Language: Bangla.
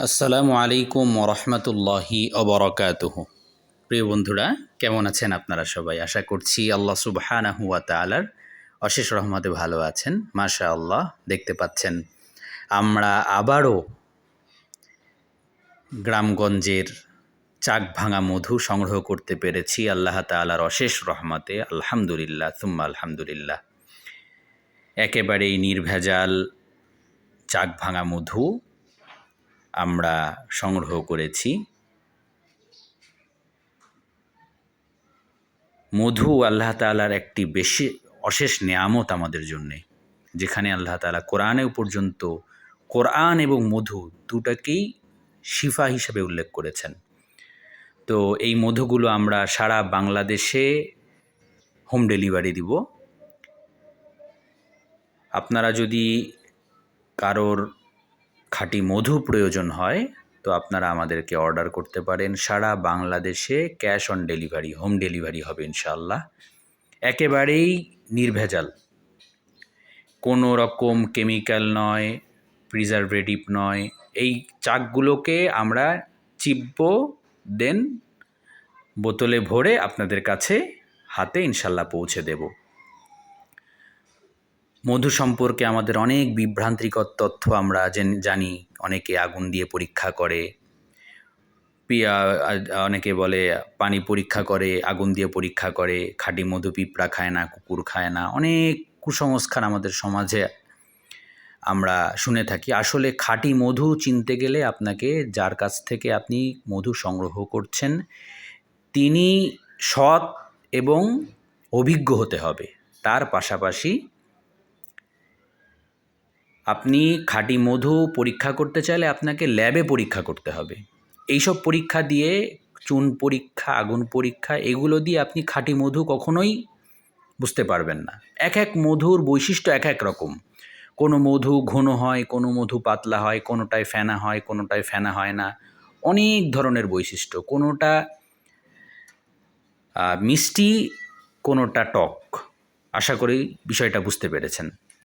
আসসালামু আলাইকুম ওরহমতুল্লাহি অবরকাতুহু। প্রিয় বন্ধুরা, কেমন আছেন আপনারা সবাই? আশা করছি আল্লাহ সুবহানাহু ওয়া তাআলার অশেষ রহমতে ভালো আছেন। মাশাআল্লাহ, দেখতে পাচ্ছেন আমরা আবারও গ্রামগঞ্জের চাক ভাঙা মধু সংগ্রহ করতে পেরেছি আল্লাহ তাআলার অশেষ রহমতে। আলহামদুলিল্লাহ সুম্মা আলহামদুলিল্লাহ। একেবারেই নির্ভেজাল চাক ভাঙা মধু আমরা সংগ্রহ করেছি। মধু আল্লাহ তাআলার একটি বেশি অশেষ নেয়ামত আমাদের জন্যে, যেখানে আল্লাহ তাআলা কোরআনেও পর্যন্ত কোরআন এবং মধু দুটাকেই শিফা হিসেবে উল্লেখ করেছেন। তো এই মধুগুলো আমরা সারা বাংলাদেশে হোম ডেলিভারি দিব। আপনারা যদি কারোর খাঁটি মধু প্রয়োজন হয় তো আপনারা আমাদেরকে অর্ডার করতে পারেন। সারা বাংলাদেশে cash on delivery, home delivery হবে ইনশাআল্লাহ। একেবারেই নির্ভেজাল, কোনো রকম কেমিক্যাল নয়, প্রিজারভেটিভ নয়। এই চাকগুলোকে আমরা চিপবো, দেন বোতলে ভরে আপনাদের কাছে হাতে ইনশাল্লাহ পৌঁছে দেব। মধু সম্পর্কে আমাদের অনেক বিভ্রান্তিকর তথ্য আমরা জানি। অনেকে আগুন দিয়ে পরীক্ষা করে, অনেকে বলে পানি পরীক্ষা করে, আগুন দিয়ে পরীক্ষা করে, খাঁটি মধু পিঁপড়া খায় না, কুকুর খায় না। অনেক কুসংস্কার আমাদের সমাজে আমরা শুনে থাকি। আসলে খাঁটি মধু চিনতে গেলে আপনাকে, যার কাছ থেকে আপনি মধু সংগ্রহ করছেন, তিনি সৎ এবং অভিজ্ঞ হতে হবে। তার পাশাপাশি আপনি খাঁটি মধু পরীক্ষা করতে চাইলে আপনাকে ল্যাবে পরীক্ষা করতে হবে। এইসব পরীক্ষা দিয়ে, চুন পরীক্ষা, আগুন পরীক্ষা, এগুলো দিয়ে আপনি খাঁটি মধু কখনোই বুঝতে পারবেন না। এক এক মধুর বৈশিষ্ট্য এক এক রকম। কোনো মধু ঘন হয়, কোনো মধু পাতলা হয়, কোনোটায় ফেনা হয়, কোনোটায় ফেনা হয় না। অনেক ধরনের বৈশিষ্ট্য। কোনোটা মিষ্টি, কোনোটা টক। আশা করি বিষয়টা বুঝতে পেরেছেন।